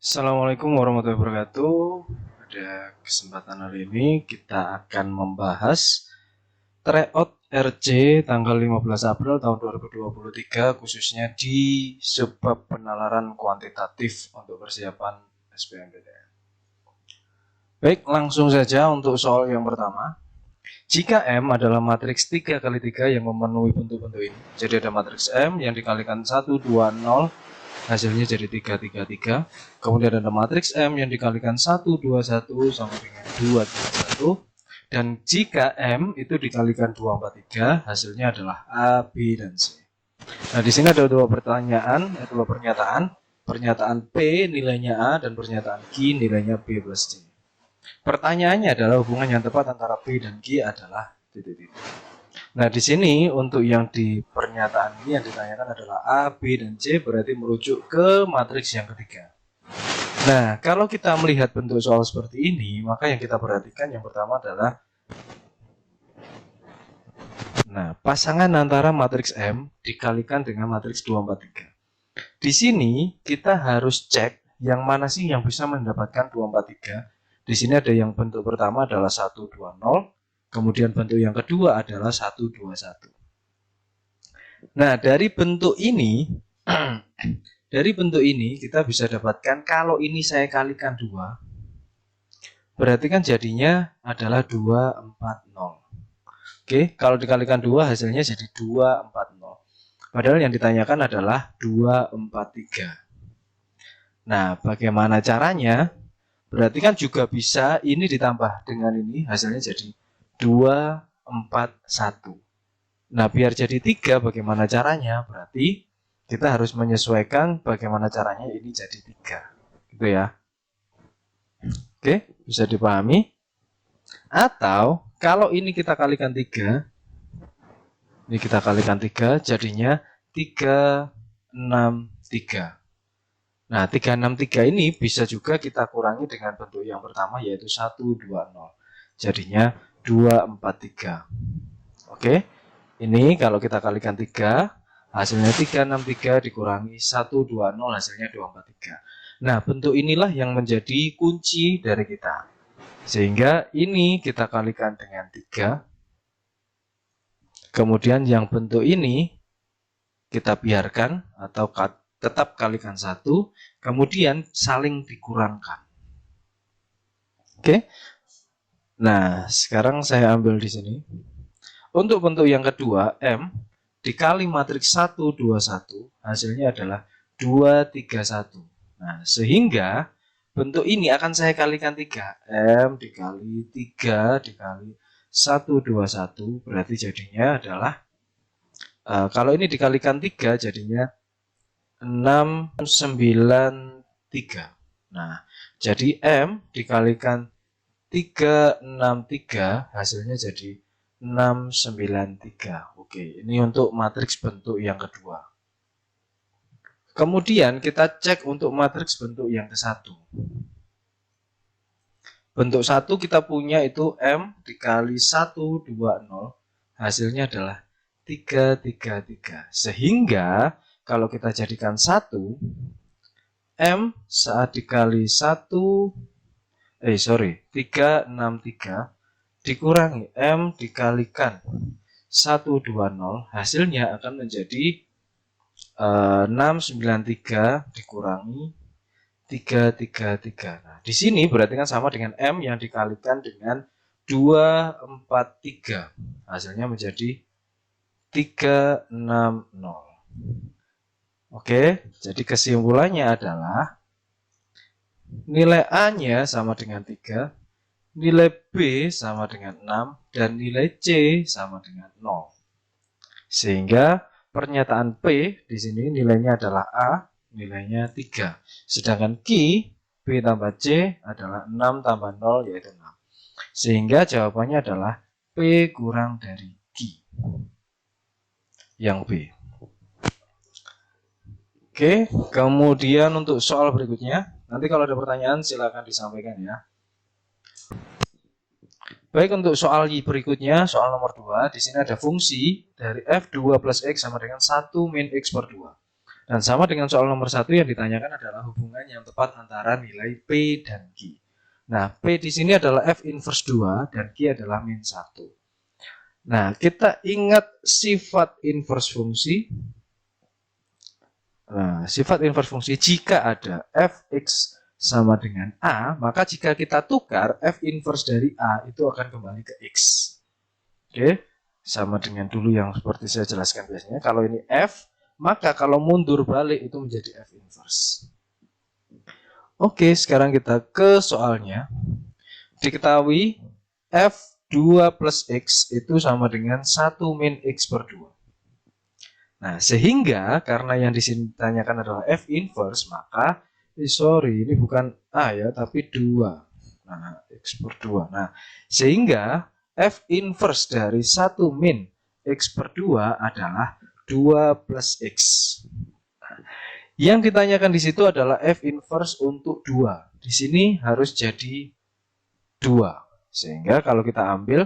Assalamualaikum warahmatullahi wabarakatuh. Pada kesempatan hari ini kita akan membahas tryout RC tanggal 15 April tahun 2023 khususnya di subbab penalaran kuantitatif untuk persiapan SBMPTN. Baik, langsung saja untuk soal yang pertama. Jika M adalah matriks 3x3 yang memenuhi bentuk-bentuk ini. Jadi ada matriks M yang dikalikan 1, 2, 0, hasilnya jadi 3, 3, 3. Kemudian ada matriks M yang dikalikan 1, 2, 1 sama dengan 2, 3, 1. Dan jika M itu dikalikan 2, 4, 3, hasilnya adalah A, B, dan C. Nah, di sini ada dua pernyataan. Pernyataan P nilainya A dan pernyataan Q nilainya B plus C. Pertanyaannya adalah hubungan yang tepat antara P dan Q adalah titik-titik. Nah, di sini untuk yang di pernyataan ini yang ditanyakan adalah A, B, dan C berarti merujuk ke matriks yang ketiga. Nah, kalau kita melihat bentuk soal seperti ini, maka yang kita perhatikan yang pertama adalah pasangan antara matriks M dikalikan dengan matriks 2, 4, 3. Di sini kita harus cek yang mana sih yang bisa mendapatkan 2, 4, 3. Di sini ada yang bentuk pertama adalah 1, 2, 0. Kemudian bentuk yang kedua adalah 1, 2, 1. Nah, dari bentuk ini kita bisa dapatkan kalau ini saya kalikan 2, berarti kan jadinya adalah 2, 4, 0. Oke, kalau dikalikan 2 hasilnya jadi 2, 4, 0. Padahal yang ditanyakan adalah 2, 4, 3. Nah, bagaimana caranya? Berarti kan juga bisa ini ditambah dengan ini, hasilnya jadi 2, 4, 1. Nah, biar jadi 3 bagaimana caranya? Berarti kita harus menyesuaikan bagaimana caranya ini jadi 3. Gitu ya. Oke, bisa dipahami? Atau kalau ini kita kalikan 3, ini kita kalikan 3 jadinya 3, 6, 3. Nah, 3, 6, 3 ini bisa juga kita kurangi dengan bentuk yang pertama yaitu 1, 2, 0. Jadinya 2, 4, 3. Oke, ini kalau kita kalikan 3, hasilnya 3, 6, 3 dikurangi 1, 2, 0, hasilnya 2, 4, 3. Nah, bentuk inilah yang menjadi kunci dari kita. Sehingga ini kita kalikan dengan 3. Kemudian yang bentuk ini kita biarkan atau tetap kalikan 1, kemudian saling dikurangkan. Oke. Nah, sekarang saya ambil di sini. Untuk bentuk yang kedua, M dikali matriks 1, 2, 1, hasilnya adalah 2, 3, 1. Nah, sehingga bentuk ini akan saya kalikan 3. M dikali 3 dikali 1, 2, 1, berarti jadinya adalah, kalau ini dikalikan 3 jadinya 6, 9, 3. Nah, jadi M dikalikan 3, 6, 3 hasilnya jadi 6, 9, 3. Oke, ini untuk matriks bentuk yang kedua. Kemudian kita cek untuk matriks bentuk yang ke-1. Bentuk 1 kita punya itu M dikali 1, 2, 0. Hasilnya adalah 3, 3, 3. Sehingga kalau kita jadikan 1, M saat dikali 3, 6, 3 dikurangi M dikalikan 1, 2, 0, hasilnya akan menjadi 6, 9, 3 dikurangi 3, 3, 3. Nah, di sini berarti kan sama dengan M yang dikalikan dengan 2, 4, 3. Hasilnya menjadi 3, 6, 0. Oke, jadi kesimpulannya adalah nilai A-nya sama dengan 3, nilai B sama dengan 6, dan nilai C sama dengan 0. Sehingga pernyataan P di sini nilainya adalah A, nilainya 3. Sedangkan Q, B tambah C adalah 6 tambah 0 yaitu 6. Sehingga jawabannya adalah P kurang dari Q. Yang B. Oke, kemudian untuk soal berikutnya, nanti kalau ada pertanyaan silakan disampaikan ya. Baik, untuk soal berikutnya, soal nomor 2, di sini ada fungsi dari f2 plus x sama dengan 1 min x per 2. Dan sama dengan soal nomor 1 yang ditanyakan adalah hubungan yang tepat antara nilai P dan Q. Nah, P di sini adalah F inverse 2 dan Q adalah min 1. Nah, kita ingat sifat inverse fungsi. Nah, sifat inverse fungsi jika ada Fx sama dengan A, maka jika kita tukar F inverse dari A itu akan kembali ke X. Oke, sama dengan dulu yang seperti saya jelaskan biasanya. Kalau ini F, maka kalau mundur balik itu menjadi F inverse. Oke, sekarang kita ke soalnya. Diketahui F2 plus X itu sama dengan 1 min X per 2. Nah, sehingga karena yang ditanyakan adalah F inverse, maka ini bukan A ya, tapi 2. Nah, X per 2. Nah, sehingga F inverse dari 1 min X per 2 adalah 2 plus X. Yang ditanyakan di situ adalah F inverse untuk 2. Di sini harus jadi 2. Sehingga kalau kita ambil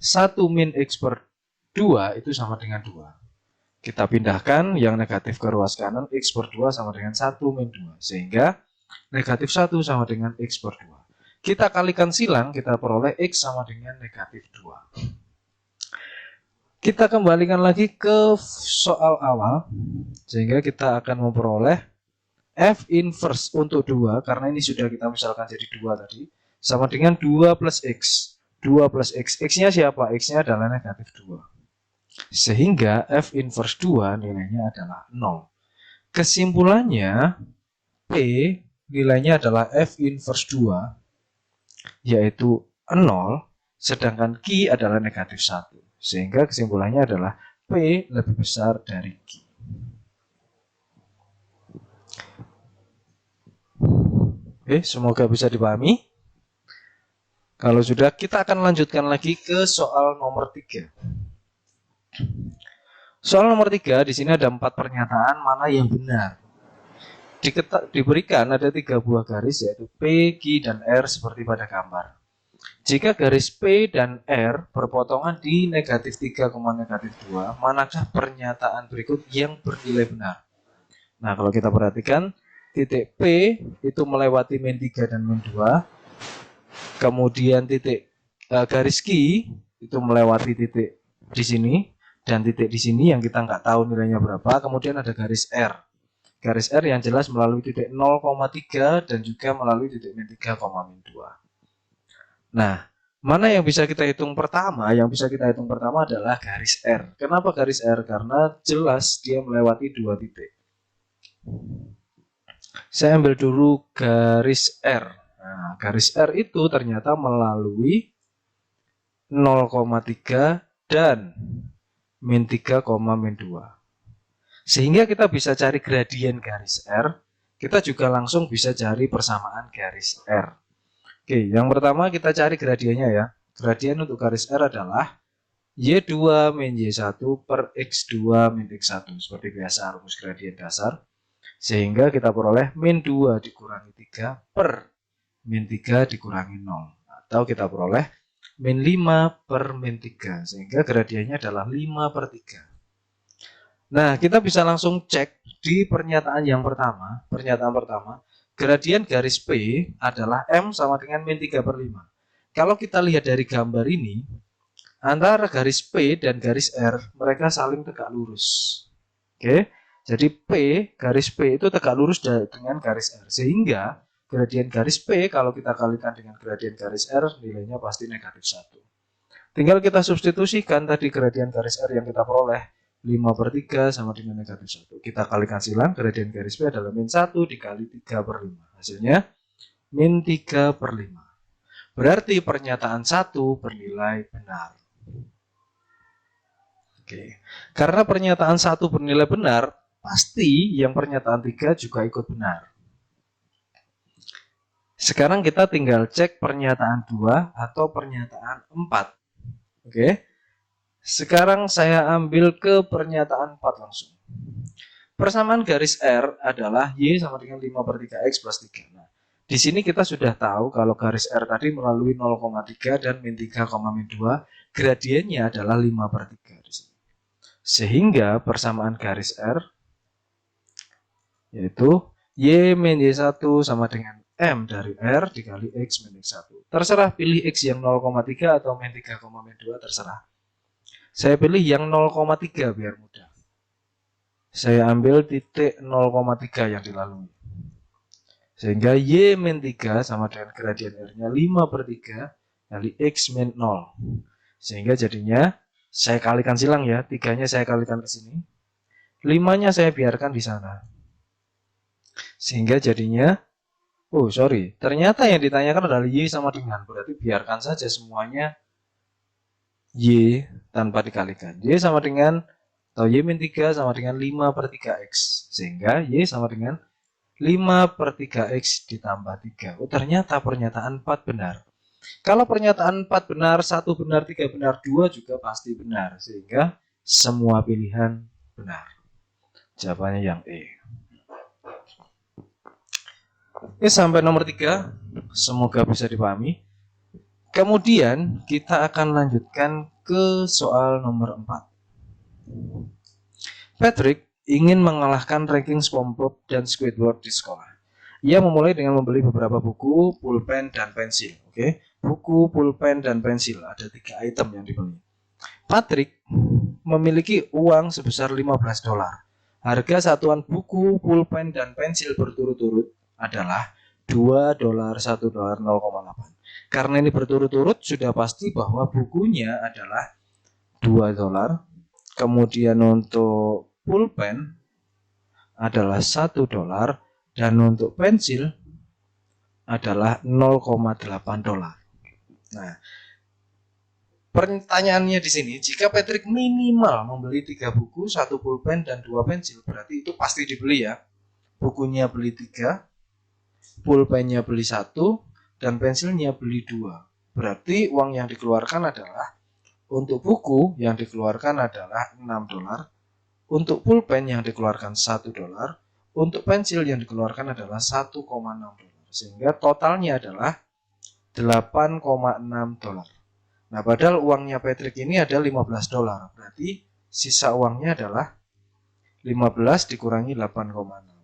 1 min X per 2 itu sama dengan 2. Kita pindahkan yang negatif ke ruas kanan, X per 2 sama dengan 1 min 2. Sehingga negatif 1 sama dengan X per 2. Kita kalikan silang, kita peroleh X sama dengan negatif 2. Kita kembalikan lagi ke soal awal, sehingga kita akan memperoleh F inverse untuk 2, karena ini sudah kita misalkan jadi 2 tadi, sama dengan 2 plus X. 2 plus X, X-nya siapa? X-nya adalah negatif 2. Sehingga F inverse 2 nilainya adalah 0. Kesimpulannya, P nilainya adalah F inverse 2, yaitu 0, sedangkan Q adalah negatif 1. Sehingga kesimpulannya adalah P lebih besar dari Q. Oke, semoga bisa dipahami. Kalau sudah, kita akan lanjutkan lagi ke soal nomor 3. Soal nomor 3, di sini ada 4 pernyataan mana yang benar. Diberikan ada 3 buah garis, yaitu P, Q, dan R seperti pada gambar. Jika garis P dan R berpotongan di negatif 3, negatif 2, manakah pernyataan berikut yang bernilai benar? Nah, kalau kita perhatikan, titik P itu melewati min 3 dan min 2. Kemudian titik garis Q itu melewati titik di sini dan titik di sini yang kita nggak tahu nilainya berapa. Kemudian ada garis R. Garis R yang jelas melalui titik 0,3 dan juga melalui titik min 3, min 2. Nah, mana yang bisa kita hitung pertama? Yang bisa kita hitung pertama adalah garis R. Kenapa garis R? Karena jelas dia melewati 2 titik. Saya ambil dulu garis R. Nah, garis R itu ternyata melalui 0,3 dan min 3, min 2. Sehingga kita bisa cari gradien garis R. Kita juga langsung bisa cari persamaan garis R. Oke, yang pertama kita cari gradiennya ya. Gradien untuk garis R adalah Y2 min Y1 per X2 min X1. Seperti biasa rumus gradien dasar. Sehingga kita peroleh min 2 dikurangi 3 per min 3 dikurangi 0. Atau kita peroleh min 5 per min 3. Sehingga gradiennya adalah 5 per 3. Nah, kita bisa langsung cek di pernyataan yang pertama. Pernyataan pertama. Gradien garis P adalah M sama dengan min 3 per 5. Kalau kita lihat dari gambar ini, antara garis P dan garis R, mereka saling tegak lurus. Oke, jadi P, garis P itu tegak lurus dengan garis R. Sehingga gradien garis P kalau kita kalikan dengan gradien garis R, nilainya pasti negatif 1. Tinggal kita substitusikan tadi gradien garis R yang kita peroleh. 5 per 3 sama dengan negatif 1. Kita kalikan silang, gradien garis P adalah min 1 dikali 3 per 5. Hasilnya min 3 per 5. Berarti pernyataan 1 bernilai benar. Oke. Karena pernyataan 1 bernilai benar, pasti yang pernyataan 3 juga ikut benar. Sekarang kita tinggal cek pernyataan 2 atau pernyataan 4. Oke. Sekarang saya ambil ke pernyataan 4 langsung. Persamaan garis R adalah Y sama dengan 5 per 3X plus 3. Nah, di sini kita sudah tahu kalau garis R tadi melalui 0,3 dan min 3, min 2. Gradiennya adalah 5 per 3 di sini. Sehingga persamaan garis R yaitu Y min Y1 sama dengan M dari R dikali X min X1. Terserah pilih X yang 0,3 atau min 3, min 2, terserah. Saya pilih yang 0,3 biar mudah. Saya ambil titik 0,3 yang dilalui. Sehingga Y min 3 sama dengan gradien R-nya 5/3 kali X min 0. Sehingga jadinya saya kalikan silang ya. 3-nya saya kalikan ke sini. 5-nya saya biarkan di sana. Sehingga jadinya, ternyata yang ditanyakan adalah Y sama dengan, berarti biarkan saja semuanya Y tanpa dikalikan. Y sama dengan, atau Y min 3 sama dengan 5/3X. Sehingga Y sama dengan 5/3X ditambah 3. Ternyata pernyataan 4 benar. Kalau pernyataan 4 benar, 1 benar, 3 benar, 2 juga pasti benar. Sehingga semua pilihan benar. Jawabannya yang E. Oke, sampai nomor 3. Semoga bisa dipahami. Kemudian kita akan lanjutkan ke soal nomor 4. Patrick ingin mengalahkan ranking SpongeBob dan Squidward di sekolah. Ia memulai dengan membeli beberapa buku, pulpen, dan pensil. Oke, buku, pulpen, dan pensil. Ada 3 item yang dibeli. Patrick memiliki uang sebesar $15. Harga satuan buku, pulpen, dan pensil berturut-turut adalah $2, $1, 0,8. Karena ini berturut-turut, sudah pasti bahwa bukunya adalah $2. Kemudian untuk pulpen adalah $1 dan untuk pensil adalah $0,8. Nah, pertanyaannya di sini, jika Patrick minimal membeli 3 buku, 1 pulpen, dan 2 pensil, berarti itu pasti dibeli ya. Bukunya beli 3, pulpennya beli 1, dan pensilnya beli 2. Berarti uang yang dikeluarkan adalah, untuk buku yang dikeluarkan adalah $6, untuk pulpen yang dikeluarkan $1, untuk pensil yang dikeluarkan adalah $1,6. Sehingga totalnya adalah $8,6. Nah, padahal uangnya Patrick ini ada $15. Berarti sisa uangnya adalah 15 dikurangi 8,6.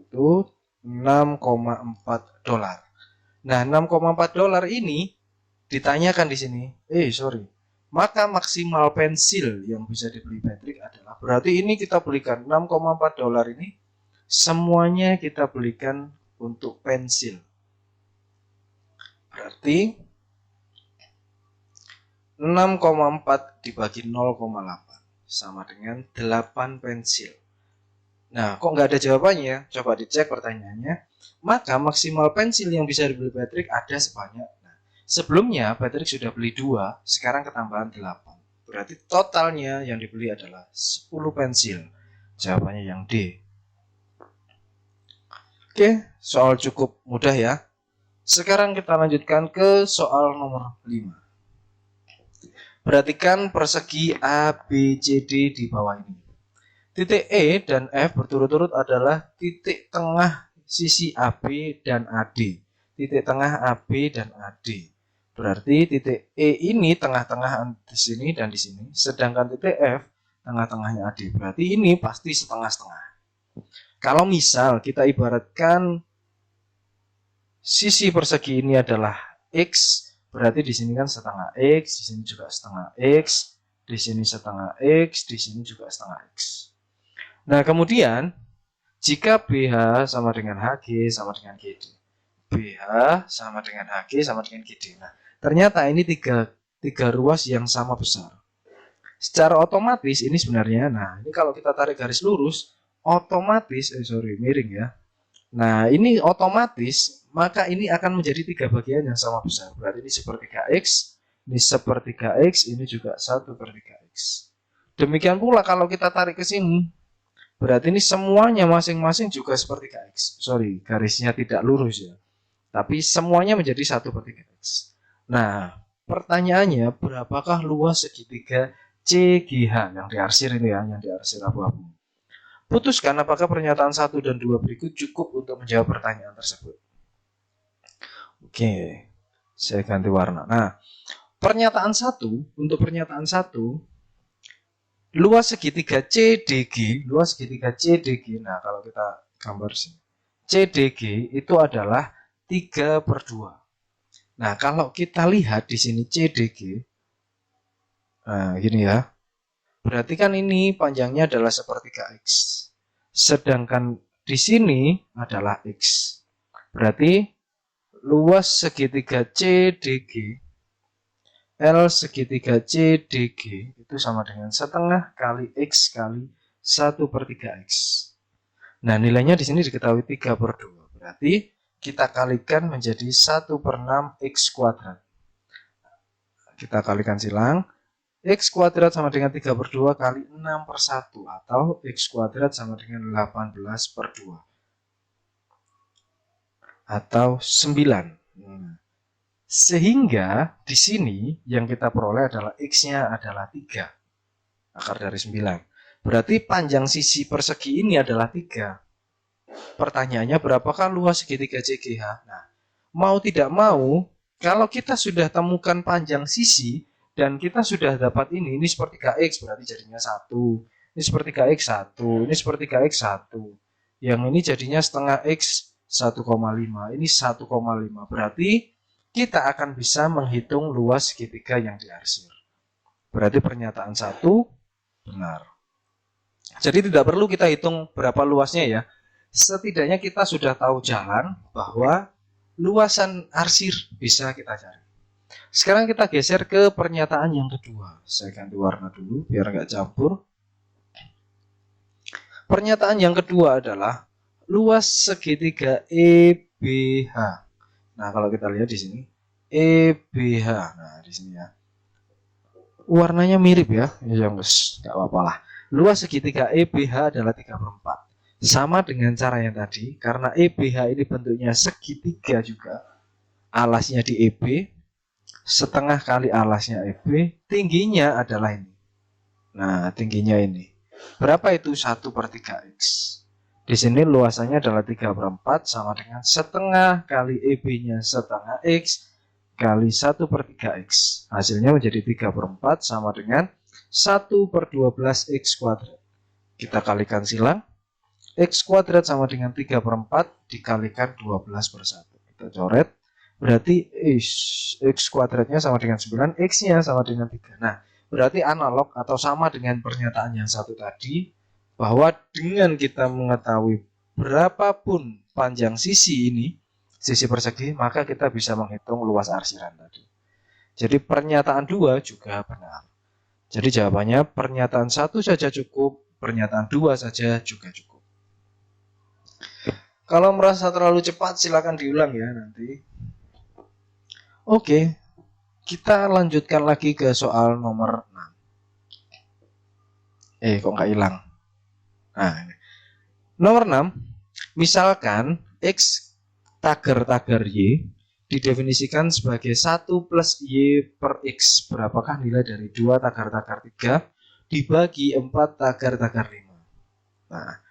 Itu $6,4. Nah, $6,4 ini ditanyakan di sini. Maka maksimal pensil yang bisa dibeli Patrick adalah, berarti ini kita belikan $6,4 ini semuanya kita belikan untuk pensil. Berarti 6,4 dibagi 0,8 sama dengan 8 pensil. Nah, kok nggak ada jawabannya? Coba dicek pertanyaannya. Maka maksimal pensil yang bisa dibeli Patrick ada sebanyak. Nah, sebelumnya Patrick sudah beli 2, sekarang ketambahan 8. Berarti totalnya yang dibeli adalah 10 pensil. Jawabannya yang D. Oke, soal cukup mudah ya. Sekarang kita lanjutkan ke soal nomor 5. Perhatikan persegi A, B, C, D di bawah ini. Titik E dan F berturut-turut adalah titik tengah sisi AB dan AD. Titik tengah AB dan AD. Berarti titik E ini tengah-tengah di sini dan di sini. Sedangkan titik F tengah-tengahnya AD. Berarti ini pasti setengah-setengah. Kalau misal kita ibaratkan sisi persegi ini adalah X, berarti di sini kan setengah X, di sini juga setengah X, di sini setengah X, di sini juga setengah X. Nah, kemudian jika BH sama dengan HG sama dengan GD. BH sama dengan HG sama dengan GD. Nah, ternyata ini tiga ruas yang sama besar. Secara otomatis ini sebenarnya, nah ini kalau kita tarik garis lurus, otomatis, miring ya. Nah, ini otomatis, maka ini akan menjadi 3 bagian yang sama besar. Berarti ini sepertiga X, ini sepertiga X, ini juga 1/3X. Demikian pula kalau kita tarik ke sini, berarti ini semuanya masing-masing juga sepertiga X. Garisnya tidak lurus ya. Tapi semuanya menjadi 1/3X. Nah, pertanyaannya, berapakah luas segitiga CGH yang diarsir ini ya, yang diarsir abu-abu. Putuskan apakah pernyataan 1 dan 2 berikut cukup untuk menjawab pertanyaan tersebut. Oke, saya ganti warna. Nah, pernyataan 1, untuk pernyataan 1, luas segitiga CDG, nah kalau kita gambar sini. CDG itu adalah 3/2. Nah, kalau kita lihat di sini CDG, nah gini ya, berarti kan ini panjangnya adalah sepertiga X. Sedangkan di sini adalah X. Berarti luas segitiga CDG, L segitiga CDG itu sama dengan setengah kali X kali 1/3 X. Nah, nilainya di sini diketahui 3/2. Berarti kita kalikan menjadi 1/6 X kuadrat. Kita kalikan silang. X kuadrat sama dengan 3/2 kali 6/1 atau X kuadrat sama dengan 18/2 atau 9. Sehingga di sini yang kita peroleh adalah X-nya adalah 3 akar dari 9. Berarti panjang sisi persegi ini adalah 3. Pertanyaannya, berapakah luas segitiga CGH? Nah, mau tidak mau, kalau kita sudah temukan panjang sisi dan kita sudah dapat ini sepertiga X, berarti jadinya 1. Ini sepertiga X 1, ini sepertiga X 1. Yang ini jadinya setengah X 1,5. Ini 1,5. Berarti kita akan bisa menghitung luas segitiga yang diarsir. Berarti pernyataan 1 benar. Jadi tidak perlu kita hitung berapa luasnya ya. Setidaknya kita sudah tahu jalan bahwa luasan arsir bisa kita cari. Sekarang kita geser ke pernyataan yang kedua. Saya ganti warna dulu biar nggak campur. Pernyataan yang kedua adalah luas segitiga EBH. Nah, kalau kita lihat di sini EBH. Nah, di sini ya. Warnanya mirip ya. Ya, guys, nggak apa-apa lah. Luas segitiga EBH adalah 3/4. Sama dengan cara yang tadi, karena EBH ini bentuknya segitiga juga. Alasnya di EB, setengah kali alasnya EB, tingginya adalah ini. Nah, tingginya ini. Berapa itu 1/3 X? Di sini luasannya adalah 3/4 sama dengan setengah kali EB-nya setengah X kali 1/3 X. Hasilnya menjadi 3/4 sama dengan 1/12 X kuadrat. Kita kalikan silang. X kuadrat sama dengan 3/4 dikalikan 12/1. Kita coret. Berarti X kuadratnya sama dengan 9, X-nya sama dengan 3. Nah, berarti analog atau sama dengan pernyataan yang satu tadi, bahwa dengan kita mengetahui berapapun panjang sisi ini, sisi persegi, maka kita bisa menghitung luas arsiran tadi. Jadi pernyataan 2 juga benar. Jadi jawabannya pernyataan 1 saja cukup, pernyataan 2 saja juga cukup. Kalau merasa terlalu cepat silakan diulang ya nanti. Oke, kita lanjutkan lagi ke soal nomor 6. Kok nggak hilang? Nah, ini. Nomor 6, misalkan X tagar-tagar Y didefinisikan sebagai 1 plus Y per X. Berapakah nilai dari 2 tagar-tagar 3 dibagi 4 tagar-tagar 5? Nah,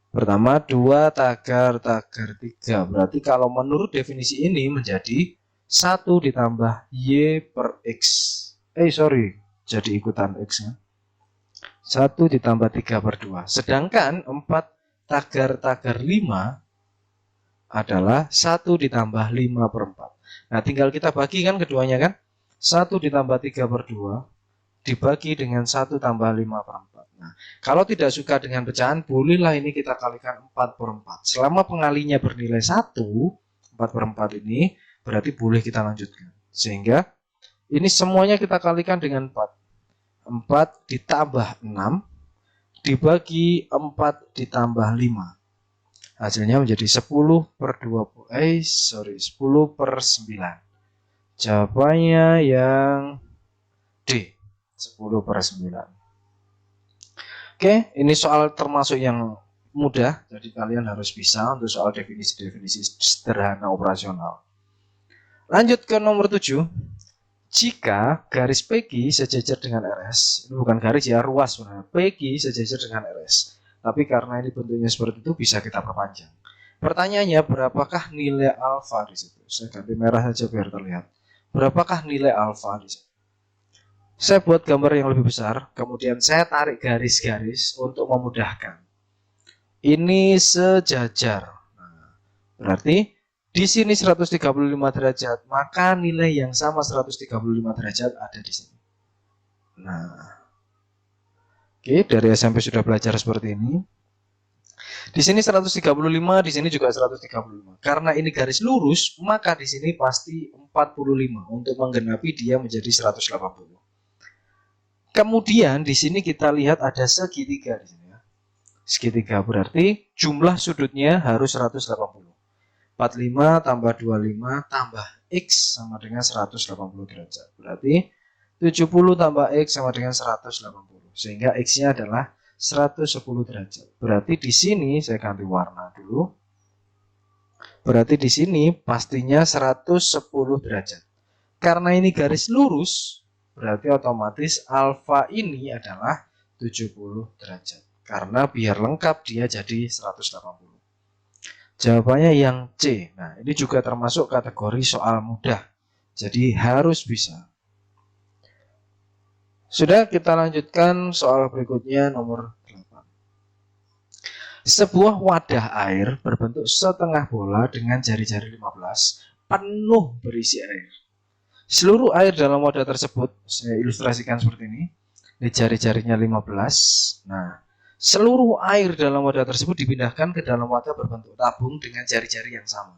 pertama 2 tagar-tagar 3. Berarti kalau menurut definisi ini menjadi 1 ditambah Y per X. Jadi ikutan X ya. 1 ditambah 3/2. Sedangkan 4 tagar-tagar 5 adalah 1 ditambah 5/4. Nah, tinggal kita bagi kan keduanya kan. 1 ditambah 3/2 dibagi dengan 1 tambah 5/4. Nah, kalau tidak suka dengan pecahan, bolehlah ini kita kalikan 4/4. Selama pengalinya bernilai 1, 4/4 ini, berarti boleh kita lanjutkan. Sehingga ini semuanya kita kalikan dengan 4. 4 ditambah 6 dibagi 4 ditambah 5. Hasilnya menjadi 10/9. Jawabannya yang D, 10/9. Oke, ini soal termasuk yang mudah, jadi kalian harus bisa untuk soal definisi-definisi sederhana operasional. Lanjut ke nomor 7. Jika garis PQ sejajar dengan RS, ini bukan garis ya, ruas sebenarnya. PQ sejajar dengan RS. Tapi karena ini bentuknya seperti itu, bisa kita perpanjang. Pertanyaannya, berapakah nilai alfa di situ? Saya ganti merah saja biar terlihat. Berapakah nilai alfa di situ? Saya buat gambar yang lebih besar, kemudian saya tarik garis-garis untuk memudahkan. ini sejajar. Nah, berarti di sini 135 derajat, maka nilai yang sama 135 derajat ada di sini. Nah, oke, dari SMP sudah belajar seperti ini. Di sini 135, di sini juga 135. Karena ini garis lurus, maka di sini pasti 45 untuk menggenapi dia menjadi 180. Kemudian di sini kita lihat ada segitiga di sini ya. Segitiga berarti jumlah sudutnya harus 180. 45 tambah 25 tambah X sama dengan 180 derajat. Berarti 70 tambah X sama dengan 180. Sehingga X-nya adalah 110 derajat. Berarti di sini saya ganti warna dulu. Berarti di sini pastinya 110 derajat. Karena ini garis lurus, berarti otomatis alfa ini adalah 70 derajat. Karena biar lengkap dia jadi 180. Jawabannya yang C. Nah, ini juga termasuk kategori soal mudah. Jadi harus bisa. Sudah, kita lanjutkan soal berikutnya nomor 8. Sebuah wadah air berbentuk setengah bola dengan jari-jari 15 penuh berisi air. Seluruh air dalam wadah tersebut, saya ilustrasikan seperti ini. Ini jari-jarinya 15. Nah, seluruh air dalam wadah tersebut dipindahkan ke dalam wadah berbentuk tabung dengan jari-jari yang sama.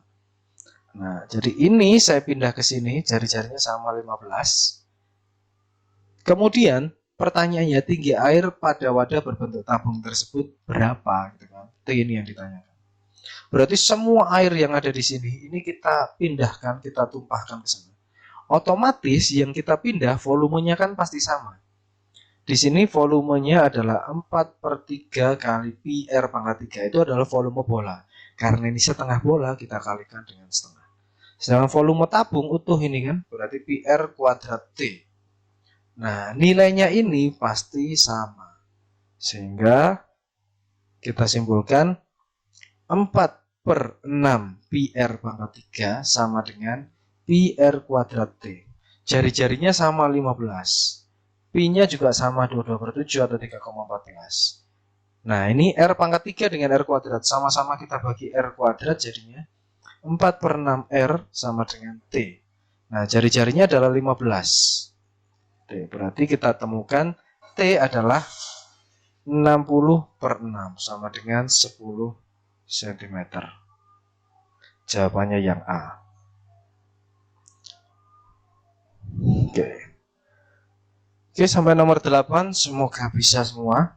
Nah, jadi ini saya pindah ke sini, jari-jarinya sama 15. Kemudian, pertanyaannya tinggi air pada wadah berbentuk tabung tersebut berapa? Gitu kan? Itu ini yang ditanyakan. Berarti semua air yang ada di sini, ini kita pindahkan, kita tumpahkan ke sana. Otomatis yang kita pindah volumenya kan pasti sama. Di sini volumenya adalah 4/3 kali pi R pangkat 3. Itu adalah volume bola. Karena ini setengah bola, kita kalikan dengan setengah. Sedangkan volume tabung utuh ini kan, berarti pi R kuadrat T. Nah, nilainya ini pasti sama. Sehingga kita simpulkan 4/6 pi R pangkat 3 sama dengan pi R kuadrat T. Jari-jarinya sama 15. Pi-nya juga sama 22/7 atau 3,14. Nah, ini R pangkat 3 dengan R kuadrat. Sama-sama kita bagi R kuadrat jadinya 4/6 R sama dengan T. Nah, jari-jarinya adalah 15. T. Berarti kita temukan T adalah 60/6 sama dengan 10 cm. Jawabannya yang A. Oke, sampai nomor 8, semoga bisa semua.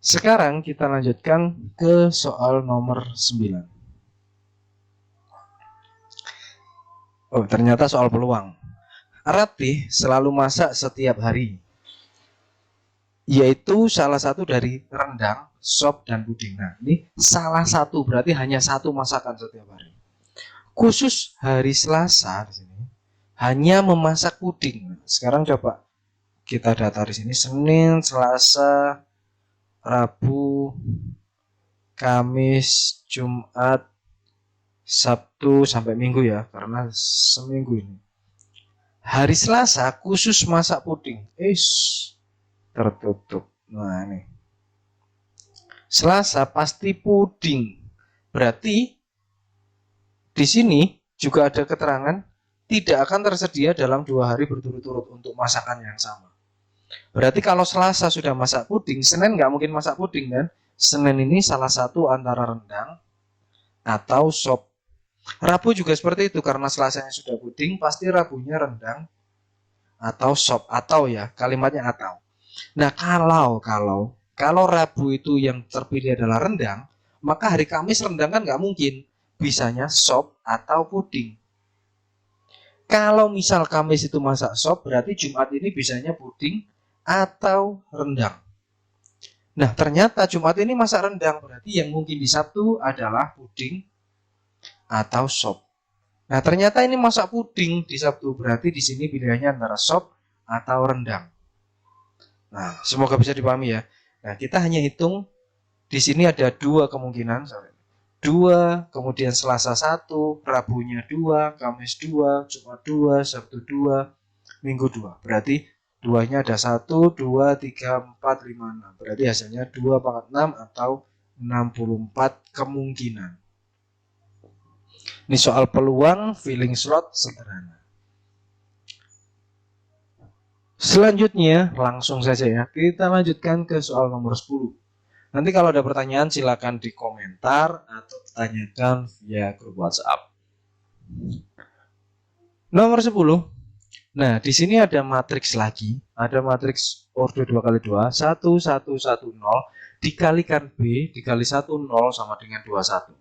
Sekarang kita lanjutkan ke soal nomor 9. Oh, ternyata soal peluang. Ratih selalu masak setiap hari, yaitu salah satu dari rendang, sop, dan puding. Nah, ini salah satu, berarti hanya satu masakan setiap hari. Khusus hari Selasa di sini hanya memasak puding. Sekarang coba kita data di sini: Senin, Selasa, Rabu, Kamis, Jumat, Sabtu sampai Minggu ya, karena seminggu ini. Hari Selasa khusus masak puding. Tertutup. Nah, ini. Selasa pasti puding. Berarti di sini juga ada keterangan tidak akan tersedia dalam 2 hari berturut-turut untuk masakan yang sama. Berarti kalau Selasa sudah masak puding, Senin nggak mungkin masak puding kan? Senin ini salah satu antara rendang atau sop. Rabu juga seperti itu, karena Selasanya sudah puding, pasti Rabunya rendang atau sop, atau ya kalimatnya atau. Nah, kalau Rabu itu yang terpilih adalah rendang, maka hari Kamis rendang kan nggak mungkin, bisanya sop atau puding. Kalau misal Kamis itu masak sop, berarti Jumat ini bisanya puding atau rendang. Nah, ternyata Jumat ini masak rendang, berarti yang mungkin di Sabtu adalah puding atau sop. Nah, ternyata ini masak puding di Sabtu, berarti di sini pilihannya antara sop atau rendang. Nah, semoga bisa dipahami ya. Nah, kita hanya hitung di sini ada 2 kemungkinan. 2, kemudian Selasa 1, Rabunya 2, Kamis 2, Jumat 2, Sabtu 2, Minggu 2. Berarti 2-nya ada 1, 2, 3, 4, 5, 6. Berarti hasilnya 2/6 atau 64 kemungkinan. Ini soal peluang filling slot sederhana. Selanjutnya, langsung saja ya, kita lanjutkan ke soal nomor 10. Nanti kalau ada pertanyaan silakan di komentar atau tanyakan via grup WhatsApp. Nomor 10. Nah, di sini ada matriks lagi, ada matriks ordo 2x2, 1 1 1 0 dikalikan B dikali 1 0 sama dengan 21.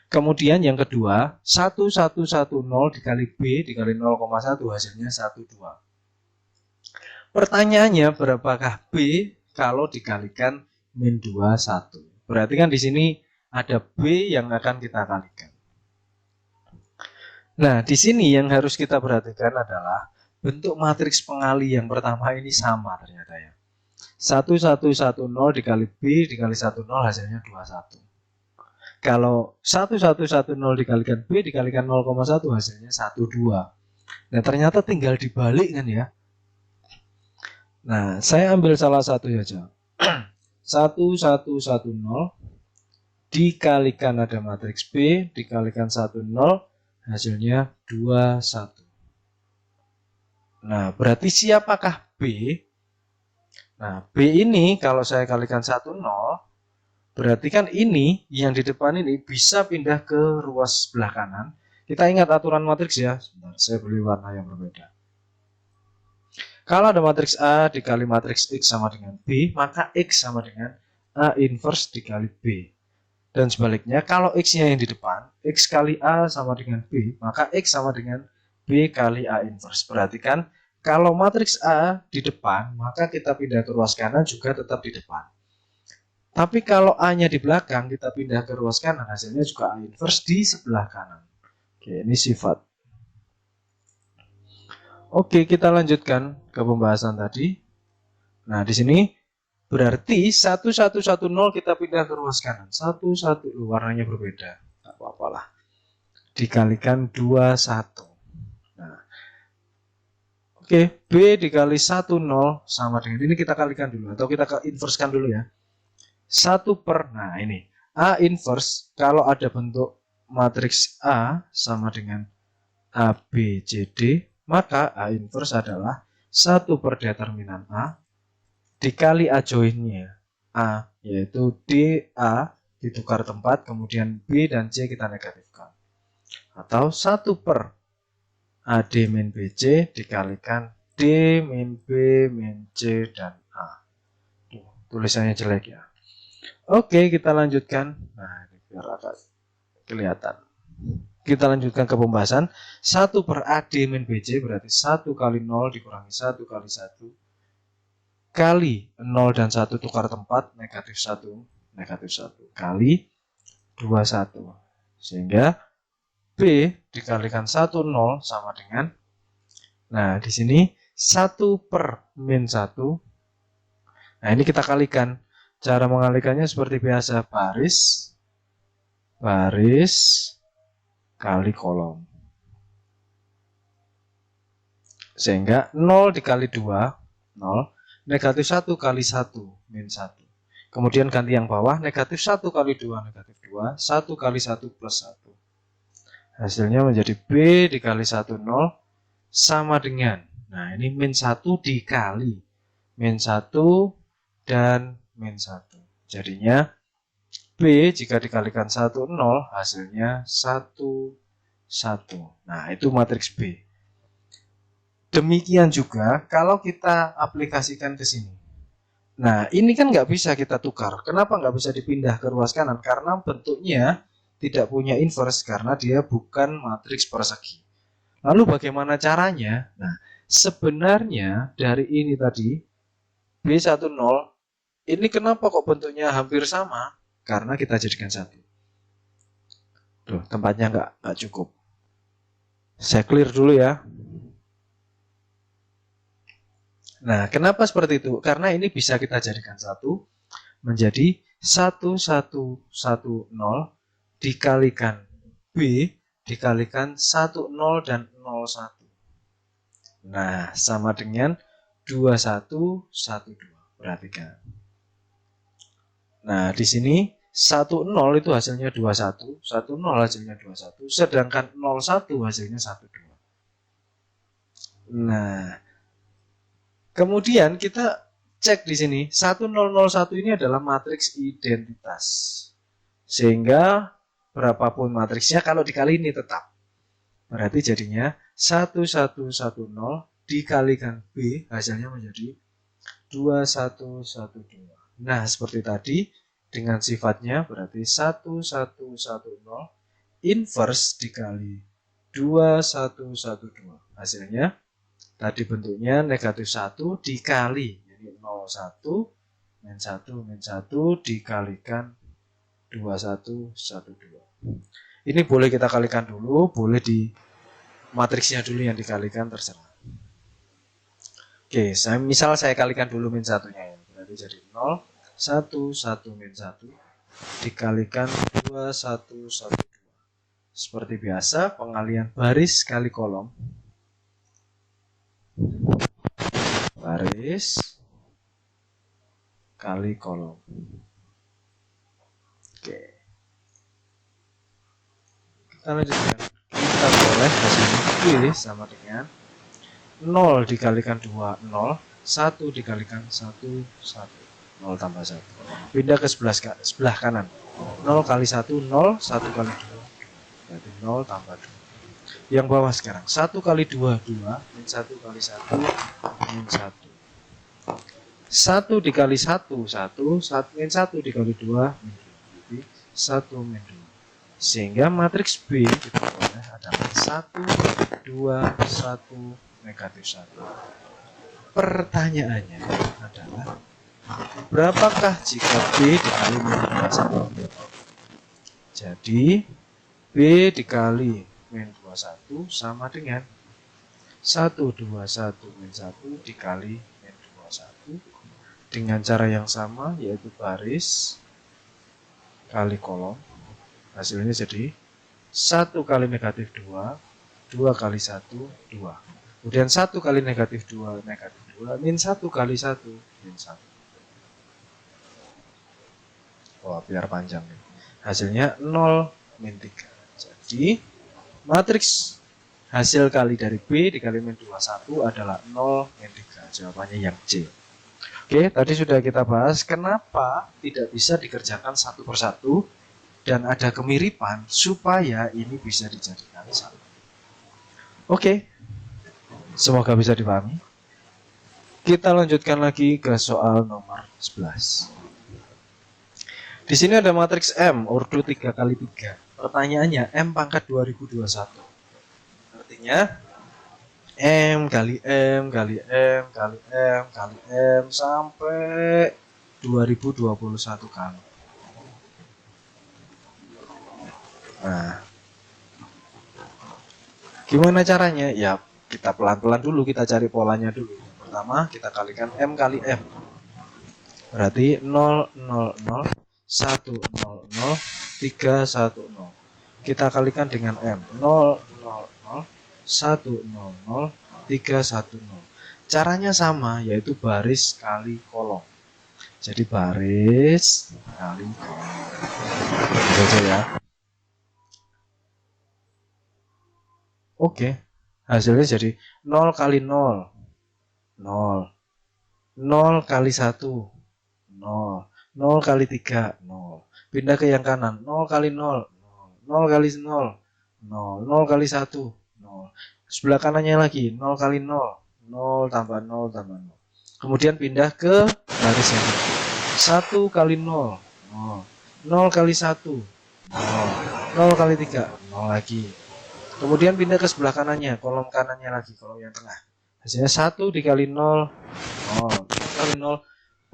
Kemudian yang kedua, 1 1 1 0 dikali B dikali 0,1 hasilnya 1 2. Pertanyaannya, berapakah B kalau dikalikan min 21? Berarti kan di sini ada B yang akan kita kalikan. Nah, di sini yang harus kita perhatikan adalah bentuk matriks pengali yang pertama ini sama ternyata ya. 1 1 1 0 dikali B dikali 1 0 hasilnya 21. Kalau 1 1 1 0 dikalikan B dikalikan 0,1 hasilnya 1 2. Nah, ternyata tinggal dibalik kan ya. Nah, saya ambil salah satu saja. 1 1 1 0 dikalikan ada matriks B dikalikan 1 0 hasilnya 2 1. Nah, berarti siapakah B? Nah, B ini kalau saya kalikan 1 0, berarti kan ini yang di depan ini bisa pindah ke ruas sebelah kanan. Kita ingat aturan matriks ya. Sebentar, saya beli warna yang berbeda. Kalau ada matriks A dikali matriks X sama dengan B, maka X sama dengan A inverse dikali B. Dan sebaliknya, kalau X-nya yang di depan, X kali A sama dengan B, maka X sama dengan B kali A inverse. Perhatikan, kalau matriks A di depan, maka kita pindah ke ruas kanan juga tetap di depan. Tapi kalau A-nya di belakang, kita pindah ke ruas kanan, hasilnya juga A inverse di sebelah kanan. Oke, ini sifat. Oke, kita lanjutkan ke pembahasan tadi. Nah, di sini berarti 1 1 1 0 kita pindah ke ruas kanan. 1 1 warnanya berbeda. Enggak apa-apalah. Dikalikan 2 1. Nah. Oke, B dikali 1 0 sama dengan ini kita kalikan dulu atau kita inversekan dulu ya. 1 per, nah ini A inverse kalau ada bentuk matriks A sama dengan A, B, C, D, maka A inverse adalah 1 per determinan A dikali A joinnya A, yaitu D, A ditukar tempat, kemudian B dan C kita negatifkan. Atau 1 per AD min BC dikalikan D min B min C dan A. Tulisannya jelek ya. Oke, kita lanjutkan. Nah, ini biar agak kelihatan. Kita lanjutkan ke pembahasan. 1 per AD min BC berarti 1 kali 0 dikurangi 1 kali 1 kali 0 dan 1 tukar tempat, negatif 1 kali 21. Sehingga B dikalikan 1 0 sama dengan, nah di sini 1 per min 1. Nah, ini kita kalikan. Cara mengalikannya seperti biasa, baris kali kolom. Sehingga 0 dikali 2, 0. Negatif 1 kali 1, min 1. Kemudian ganti yang bawah, negatif 1 kali 2, negatif 2. 1 kali 1 plus 1. Hasilnya menjadi B dikali 1, 0 sama dengan, nah ini min 1 dikali min 1 dan min 1. Jadinya B jika dikalikan 1, 0 hasilnya 1, 1. Nah, itu matriks B. Demikian juga kalau kita aplikasikan ke sini. Nah, ini kan nggak bisa kita tukar. Kenapa nggak bisa dipindah ke ruas kanan? Karena bentuknya tidak punya inverse karena dia bukan matriks persegi. Lalu bagaimana caranya? Nah, sebenarnya dari ini tadi B10 ini kenapa kok bentuknya hampir sama? Karena kita jadikan 1. Tuh, tempatnya nggak cukup. Saya clear dulu ya. Nah, kenapa seperti itu? Karena ini bisa kita jadikan 1 menjadi 1 1 1 0 dikalikan B dikalikan 1 0 dan 0 1. Nah, sama dengan 21 1 2. Perhatikan. Nah, di sini 10 itu hasilnya 21, 10 hasilnya 21, sedangkan 01 hasilnya 12. Nah, kemudian kita cek di sini 1001 ini adalah matriks identitas. Sehingga berapapun matriksnya kalau dikali ini tetap. Berarti jadinya 1110 dikalikan B hasilnya menjadi 2112. Nah, seperti tadi dengan sifatnya berarti 1110 inverse dikali 2112. Hasilnya tadi bentuknya negatif 1 dikali, jadi 01 min 1 dikalikan 2112. Ini boleh kita kalikan dulu, boleh di matriksnya dulu yang dikalikan, terserah. Oke, misal saya kalikan dulu min 1-nya ya. Berarti jadi 0, 1, 1 min 1 dikalikan 2112. Seperti biasa, pengalian baris kali kolom. Baris kali kolom. Oke. Kita lanjutkan. Kita boleh hasilnya pilih sama dengan 0 dikalikan 2, 0. 1 dikalikan 1, 1. 0 tambah 1. Pindah ke sebelah kanan. 0 kali 1, 0. 1 kali 2. Berarti 0 tambah 2. Yang bawah sekarang. 1 kali 2, 2. Min 1 kali 1, min 1. 1 dikali 1, 1. Min 1 dikali 2, min 2. Jadi 1 min 2. Sehingga matriks B kita boleh adalah 1, 2, 1, negatif 1. Pertanyaannya adalah berapakah jika B dikali min 21? Jadi B dikali min 21 sama dengan 121 min 1 dikali min 21 dengan cara yang sama, yaitu baris kali kolom. Hasilnya jadi 1 kali negatif 2, 2 kali 1, 2. Kemudian 1 kali negatif 2, negatif 2, min 1 kali 1, min 1. Wah, biar panjang nih. Hasilnya 0, min 3. Jadi, matriks hasil kali dari B dikali min 21 adalah 0, min 3. Jawabannya yang C. Oke, tadi sudah kita bahas kenapa tidak bisa dikerjakan satu persatu dan ada kemiripan supaya ini bisa dijadikan satu. Oke, semoga bisa dipahami. Kita lanjutkan lagi ke soal nomor 11. Di sini ada matriks M ordo 3 kali 3. Pertanyaannya M pangkat 2021. Artinya M kali M kali M kali M kali M sampai 2021 kali. Nah, gimana caranya? Ya, kita pelan-pelan dulu, kita cari polanya dulu. Pertama, kita kalikan M kali M. Berarti 0, 0, 0, 1, 0, 0, 3, 1, 0. Kita kalikan dengan M. 0, 0, 0, 1, 0, 0, 3, 1, 0. Caranya sama, yaitu baris kali kolom. Jadi baris kali kolom. Gitu ya. Oke, hasilnya jadi 0 kali 0, 0, 0 kali 1, 0, 0 kali 3, 0. Pindah ke yang kanan, 0 kali 0, 0, 0 kali 0, 0, 0 kali 1, 0. Sebelah kanannya lagi, 0 kali 0, 0 tambah 0 tambah 0. Kemudian pindah ke baris yang ini. 1 kali 0, 0, 0 kali 1, 0, 0 kali 3, 0 lagi. Kemudian pindah ke sebelah kanannya, kolom kanannya lagi, kolom yang tengah. Hasilnya 1 dikali 0, 0, 0 kali 0,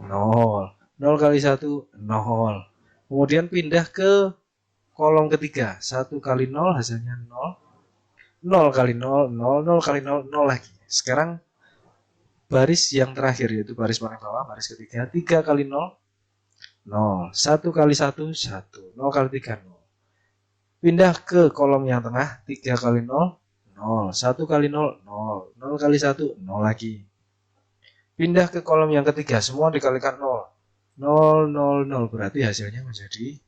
0, 0 kali 1, 0. Kemudian pindah ke kolom ketiga, 1 kali 0 hasilnya 0, 0 kali 0, 0, 0 kali 0, 0 lagi. Sekarang baris yang terakhir, yaitu baris paling bawah, baris ketiga, 3 kali 0, 0, 1 kali 1, 1, 0 kali 3, 0. Pindah ke kolom yang tengah, 3 kali 0, 0, 1 kali 0, 0, 0 kali 1, 0 lagi. Pindah ke kolom yang ketiga, semua dikalikan 0, 0, 0, 0, berarti hasilnya menjadi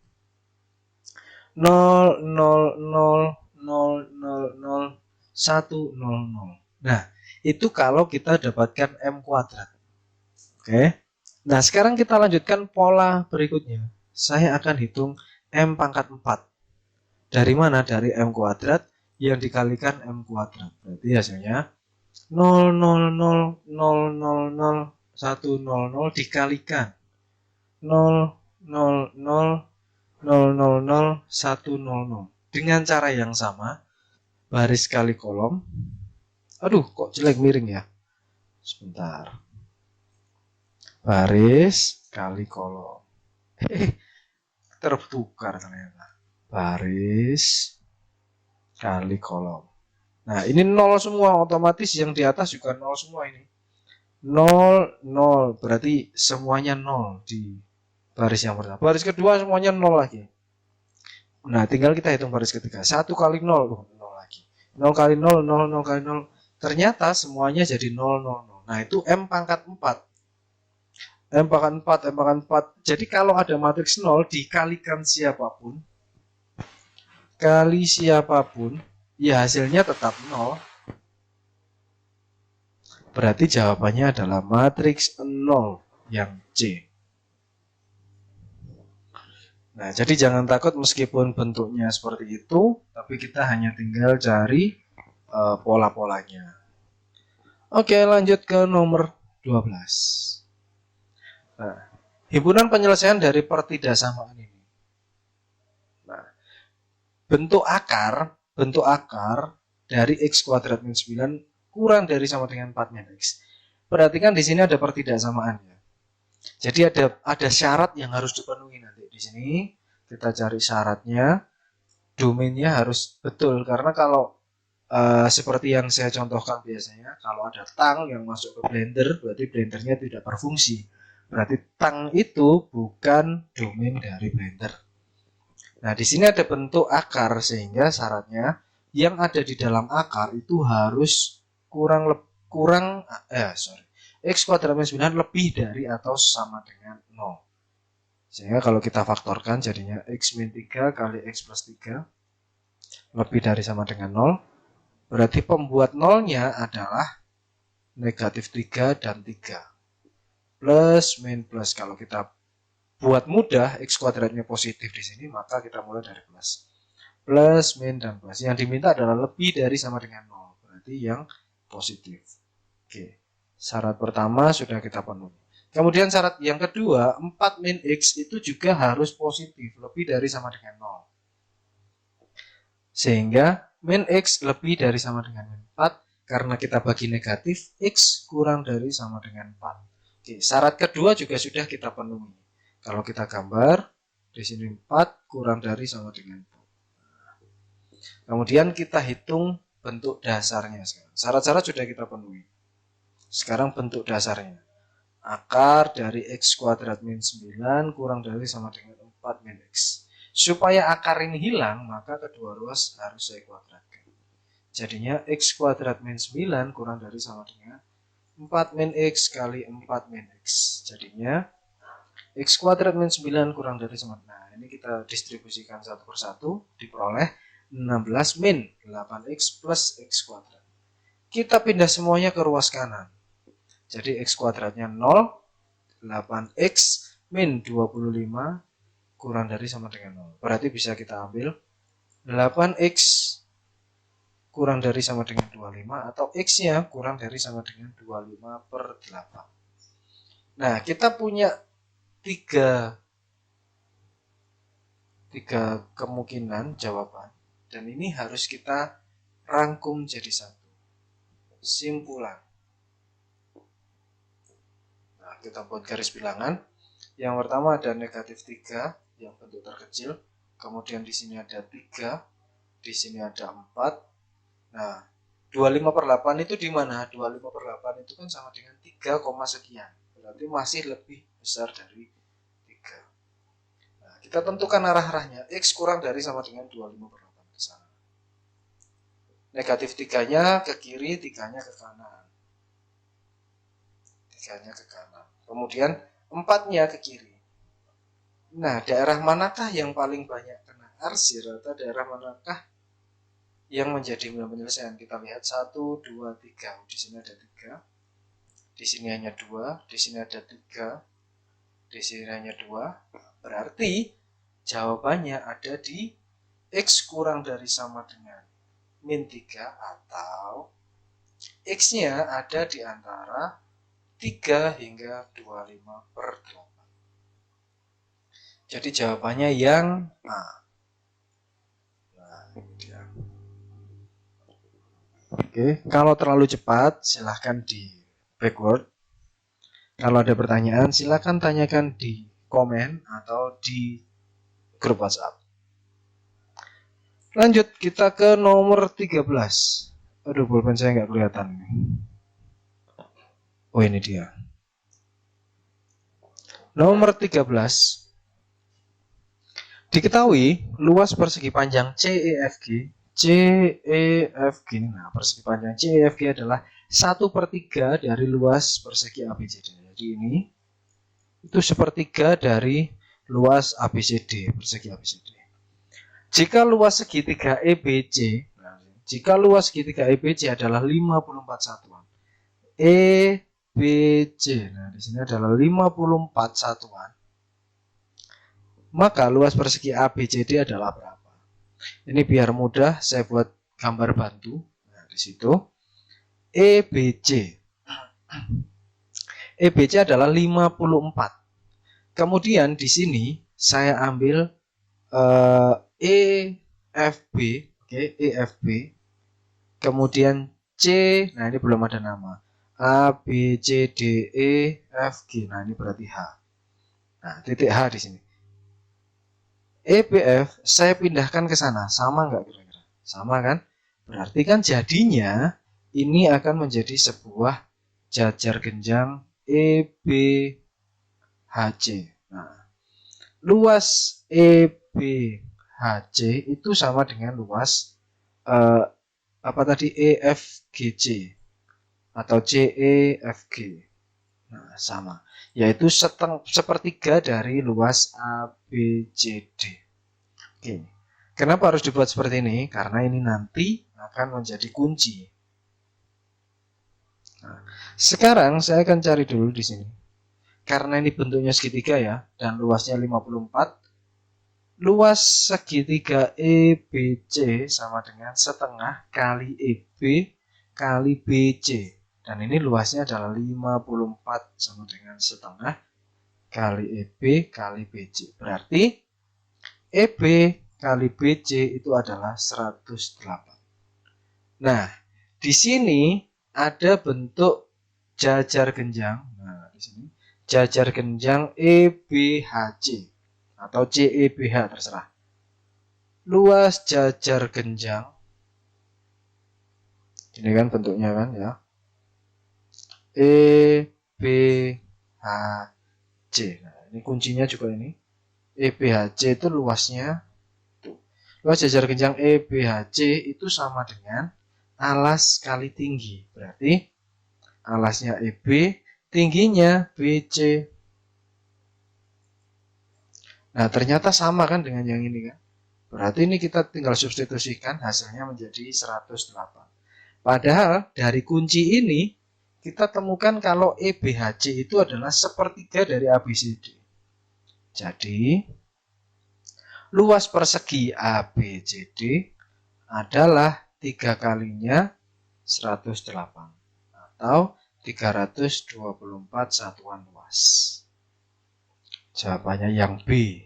0,000000100. Nah, itu kalau kita dapatkan M kuadrat. Oke. Nah, sekarang kita lanjutkan pola berikutnya. Saya akan hitung M pangkat 4. Dari mana? Dari M kuadrat yang dikalikan M kuadrat. Berarti hasilnya 0,000000100 dikalikan 0,000000100 dengan cara yang sama, baris kali kolom. Aduh, kok jelek miring ya? Sebentar. Baris kali kolom. Tertukar ternyata. Baris kali kolom. Nah, ini 0 semua, otomatis yang di atas juga 0 semua ini. 0, 0, berarti semuanya 0 di baris yang pertama. Baris kedua semuanya 0 lagi. Nah, tinggal kita hitung baris ketiga. 1 kali 0, 0 lagi. 0 kali 0, 0, 0 kali 0. Ternyata semuanya jadi 0, 0, 0. Nah, itu M pangkat 4. M pangkat 4, M pangkat 4. Jadi kalau ada matriks 0 dikalikan siapapun, kali siapapun, ya hasilnya tetap 0. Berarti jawabannya adalah matriks 0 yang C. Nah, jadi jangan takut meskipun bentuknya seperti itu, tapi kita hanya tinggal cari pola-polanya. Oke, lanjut ke nomor 12. Nah, himpunan penyelesaian dari pertidaksamaan ini. Nah, bentuk akar dari X kuadrat min 9 kurang dari sama dengan 4 min X. Perhatikan di sini ada pertidaksamaannya. Jadi ada syarat yang harus dipenuhi nanti. Di sini kita cari syaratnya, domainnya harus betul, karena kalau seperti yang saya contohkan biasanya, kalau ada tang yang masuk ke blender, berarti blendernya tidak berfungsi. Berarti tang itu bukan domain dari blender. Nah, di sini ada bentuk akar, sehingga syaratnya yang ada di dalam akar itu harus X kuadrat min 9 lebih dari atau sama dengan 0. Sehingga kalau kita faktorkan jadinya X min 3 kali X plus 3 lebih dari sama dengan 0. Berarti pembuat nolnya adalah negatif 3 dan 3. Plus min plus, kalau kita buat mudah X kuadratnya positif di sini, maka kita mulai dari plus. Plus, min, dan plus. Yang diminta adalah lebih dari sama dengan 0. Berarti yang positif. Oke. Syarat pertama sudah kita penuhi. Kemudian syarat yang kedua, 4 min X itu juga harus positif, lebih dari sama dengan 0. Sehingga min X lebih dari sama dengan min 4, karena kita bagi negatif, X kurang dari sama dengan 4. Oke, syarat kedua juga sudah kita penuhi. Kalau kita gambar, di sini 4 kurang dari sama dengan 4. Kemudian kita hitung bentuk dasarnya sekarang. Syarat-syarat sudah kita penuhi. Sekarang bentuk dasarnya. Akar dari X kuadrat min 9 kurang dari sama dengan 4 min X. Supaya akar ini hilang, maka kedua ruas harus saya kuadratkan. Jadinya X kuadrat min 9 kurang dari sama dengan 4 min X kali 4 min X. Jadinya X kuadrat min 9 kurang dari sama. Nah, ini kita distribusikan satu persatu, diperoleh 16 min 8X plus X kuadrat. Kita pindah semuanya ke ruas kanan. Jadi X kuadratnya 0, 8X min 25 kurang dari sama dengan 0. Berarti bisa kita ambil 8X kurang dari sama dengan 25, atau X-nya kurang dari sama dengan 25 per 8. Nah, kita punya tiga kemungkinan jawaban. Dan ini harus kita rangkum jadi satu. Simpulan. Nah, kita buat garis bilangan. Yang pertama ada negatif 3 yang bentuk terkecil. Kemudian di sini ada 3. Di sini ada 4. Nah, 25 per 8 itu di mana? 25 per 8 itu kan sama dengan 3, sekian. Berarti masih lebih besar dari 3. Nah, kita tentukan arah-arahnya. X kurang dari sama dengan 25 per 8 ke sana. Negatif 3-nya ke kiri, 3-nya ke kanan. 3-nya ke kanan. Kemudian 4-nya ke kiri. Nah, daerah manakah yang paling banyak kena R0 atau daerah manakah yang menjadi nilai penyelesaian? Kita lihat 1, 2, 3. Di sini ada 3. Di sini hanya 2. Di sini ada 3. Di sini hanya 2. Berarti jawabannya ada di X kurang dari sama dengan min 3 atau X-nya ada di antara 3 hingga 25/8. Jadi jawabannya yang A. Nah, ini dia. Oke, kalau terlalu cepat silahkan di backward. Kalau ada pertanyaan silahkan tanyakan di komen atau di grup WhatsApp. Lanjut kita ke nomor 13. Aduh, pulpen saya nggak kelihatan. Oh, ini dia. Nomor 13. Diketahui luas persegi panjang CEFG. Nah, persegi panjang CEFG adalah 1/3 dari luas persegi ABCD. Jadi ini itu 1/3 dari luas ABCD, persegi ABCD. Jika luas segitiga EBC, jika luas segitiga EBC adalah 54 satuan. EBC, nah di sini adalah 54 satuan. Maka luas persegi ABCD adalah berapa? Ini biar mudah saya buat gambar bantu. Nah, di situ EBC. EBC adalah 54. Kemudian di sini saya ambil EFB, oke, EFB. Kemudian C, nah ini belum ada nama. A, B, C, D, E, F, G. Nah, ini berarti H. Nah, titik H di sini. EBF saya pindahkan ke sana, sama nggak kira-kira? Sama kan? Berarti kan jadinya ini akan menjadi sebuah jajar genjang EBHC. Nah, luas EBHC itu sama dengan luas apa tadi EFGC atau CEFG. Nah, sama, yaitu 1/3 dari luas ABCD. Oke. Kenapa harus dibuat seperti ini? Karena ini nanti akan menjadi kunci. Nah, sekarang saya akan cari dulu di sini. Karena ini bentuknya segitiga ya, dan luasnya 54. Luas segitiga EBC sama dengan setengah kali EB kali BC. Dan ini luasnya adalah 54 sama dengan setengah kali EB kali BC. Berarti EB kali BC itu adalah 108. Nah, di sini ada bentuk jajar genjang. Nah, di sini jajar genjang EBHC atau CEBH terserah. Luas jajar genjang. Ini kan bentuknya kan ya. EBHC. Nah, ini kuncinya juga ini. EBHC itu luasnya tuh. Luas jajar genjang EBHC itu sama dengan alas kali tinggi. Berarti alasnya EB, tingginya BC. Nah, ternyata sama kan dengan yang ini kan. Berarti ini kita tinggal substitusikan, hasilnya menjadi 108. Padahal dari kunci ini kita temukan kalau EBHC itu adalah 1/3 dari ABCD. Jadi luas persegi ABCD adalah 3 kalinya 108 atau 324 satuan luas. Jawabannya yang B.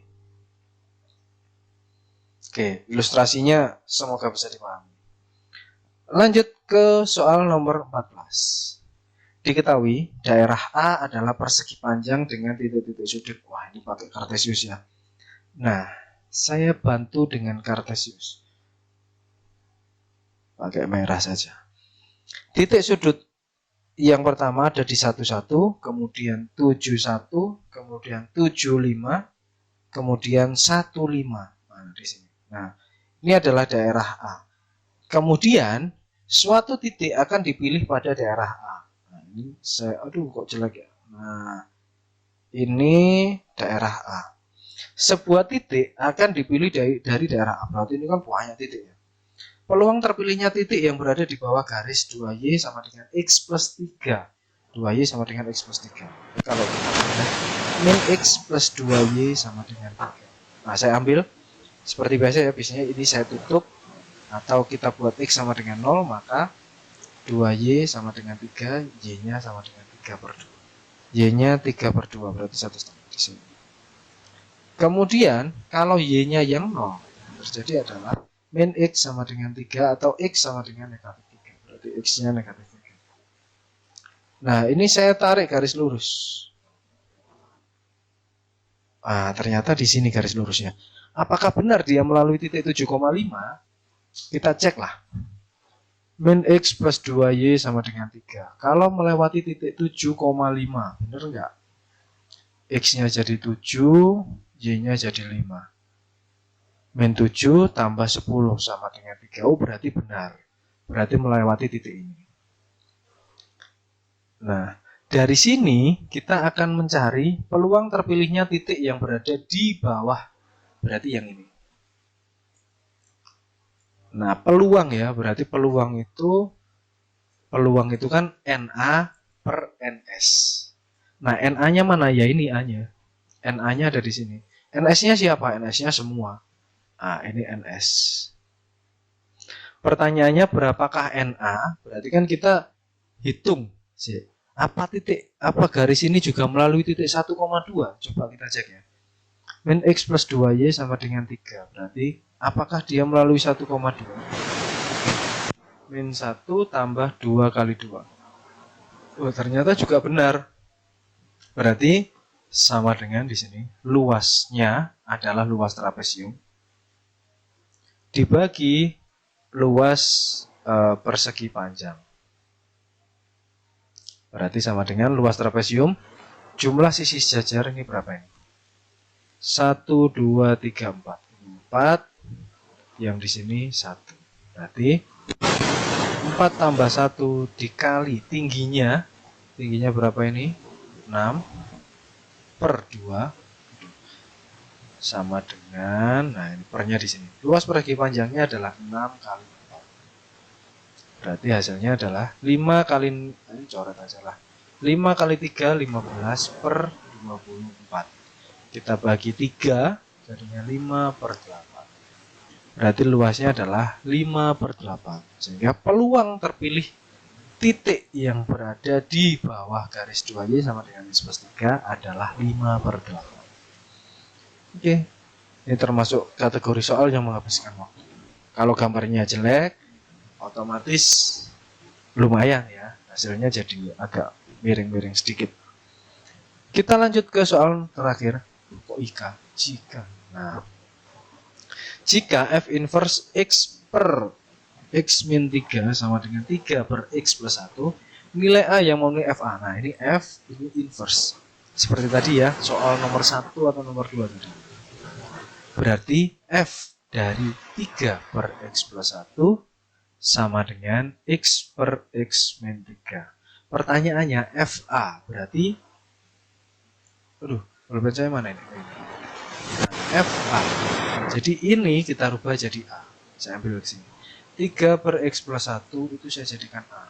Oke, ilustrasinya semoga bisa dipahami. Lanjut ke soal nomor 14. Diketahui daerah A adalah persegi panjang dengan titik-titik sudut. Wah, ini pakai kartesius ya. Nah, saya bantu dengan kartesius. Pakai merah saja. Titik sudut yang pertama ada di 11, kemudian 71, kemudian 75, kemudian 15. Nah, di sini. Nah, ini adalah daerah A. Kemudian suatu titik akan dipilih pada daerah A. Nah, ini saya, aduh kok jelek ya. Nah, ini daerah A. Sebuah titik akan dipilih dari daerah A. Berarti ini kan banyak titik ya. Peluang terpilihnya titik yang berada di bawah garis 2Y sama dengan X plus 3. 2Y sama dengan X plus 3. Kalau kita lihat min X plus 2Y sama dengan 3. Nah, saya ambil seperti biasa ya, biasanya ini saya tutup atau kita buat X sama dengan 0, maka 2Y sama dengan 3, Y-nya sama dengan 3/2. Y-nya 3/2, berarti 1,5 di sini. Kemudian, kalau Y-nya yang 0, terjadi adalah min X sama dengan 3 atau X sama dengan negatif 3. Berarti X-nya negatif 3. Nah, ini saya tarik garis lurus. Ah, ternyata di sini garis lurusnya. Apakah benar dia melalui titik 7,5? Kita cek lah. Min X plus 2Y sama dengan 3. Kalau melewati titik 7,5, benar nggak? X-nya jadi 7, Y-nya jadi 5. Min 7 tambah 10 sama dengan 3. Oh, berarti benar. Berarti melewati titik ini. Nah, dari sini kita akan mencari peluang terpilihnya titik yang berada di bawah. Berarti yang ini. Nah, peluang ya, berarti peluang itu kan NA per NS. Nah, NA-nya mana? Ya ini A-nya. NA-nya ada di sini. NS-nya siapa? NS-nya semua. Nah, ini NS. Pertanyaannya berapakah NA? Berarti kan kita hitung sih. Apa garis ini juga melalui titik 1,2? Coba kita cek ya. Min X plus 2Y sama dengan 3. Berarti apakah dia melalui 1,2? Min 1 tambah 2 kali 2. Oh, ternyata juga benar. Berarti sama dengan di sini. Luasnya adalah luas trapesium dibagi luas persegi panjang. Berarti sama dengan luas trapesium. Jumlah sisi sejajar ini berapa ini? 1, 2, 3, 4. 4. Yang di sini 1. Berarti 4 tambah 1 dikali tingginya. Tingginya berapa ini? 6 per 2 sama dengan, nah ini pernya di sini. Luas persegi panjangnya adalah 6 kali 4. Berarti hasilnya adalah 5 kali, ini coret aja lah. 5 kali 3, 15 per 24. Kita bagi 3, jadinya 5 per 8. Berarti luasnya adalah 5 per 8. Sehingga peluang terpilih titik yang berada di bawah garis 2Y sama dengan X plus 3 adalah 5 per 8. Oke, ini termasuk kategori soal yang menghabiskan waktu. Kalau gambarnya jelek, otomatis lumayan ya, hasilnya jadi agak miring-miring sedikit. Kita lanjut ke soal terakhir. Kok jika. Nah, jika F inverse X per X min 3 sama dengan 3 per X plus 1, nilai A yang memenuhi FA. Nah, ini F, ini inverse. Seperti tadi ya, soal nomor 1 atau nomor 2 tadi. Berarti F dari 3 per X plus 1 sama dengan X per X min 3. Pertanyaannya FA, berarti pulpen saya mana ini? Nah, FA. Jadi ini kita rubah jadi A. Saya ambil ke sini. 3 per X plus 1 itu saya jadikan A.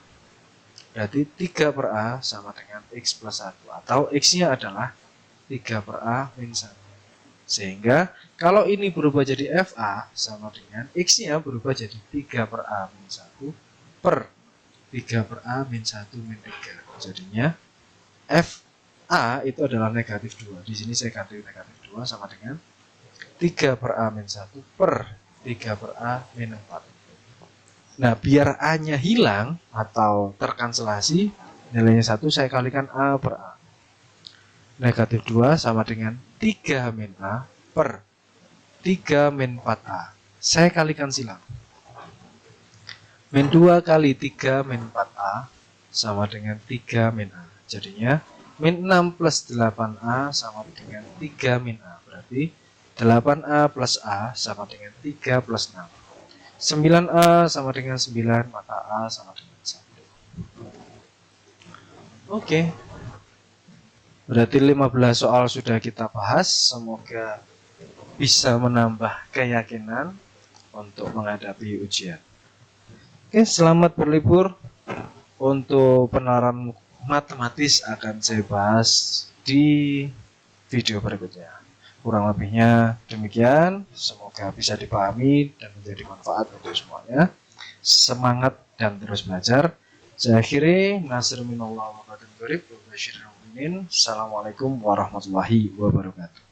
Berarti 3 per A sama dengan X plus 1. Atau X-nya adalah 3 per A min 1. Sehingga kalau ini berubah jadi FA sama dengan X-nya berubah jadi 3 per A min 1 per 3 per A min 1 min 3. Jadinya FA itu adalah negatif 2. Di sini saya ganti negatif 2 sama dengan 3 per A min 1 per 3 per A min 4. Nah, biar A-nya hilang atau terkanselasi, nilainya 1 saya kalikan A per A. Negatif 2 sama dengan 3 min A per 3 min 4A. Saya kalikan silang. Min 2 kali 3 min 4A sama dengan 3 min A. Jadinya min 6 plus 8A sama dengan 3 min A. Berarti 8A plus A sama dengan 3 plus 6. 9A sama dengan 9, maka A sama dengan 1. Oke. Berarti 15 soal sudah kita bahas. Semoga bisa menambah keyakinan untuk menghadapi ujian. Oke, selamat berlibur. Untuk penalaran matematis akan saya bahas di video berikutnya. Kurang lebihnya demikian, semoga bisa dipahami dan menjadi manfaat untuk semuanya. Semangat dan terus belajar. Saya akhiri, nasir minallah wa qadun qarib wa basyiril mu'minin. Assalamualaikum warahmatullahi wabarakatuh.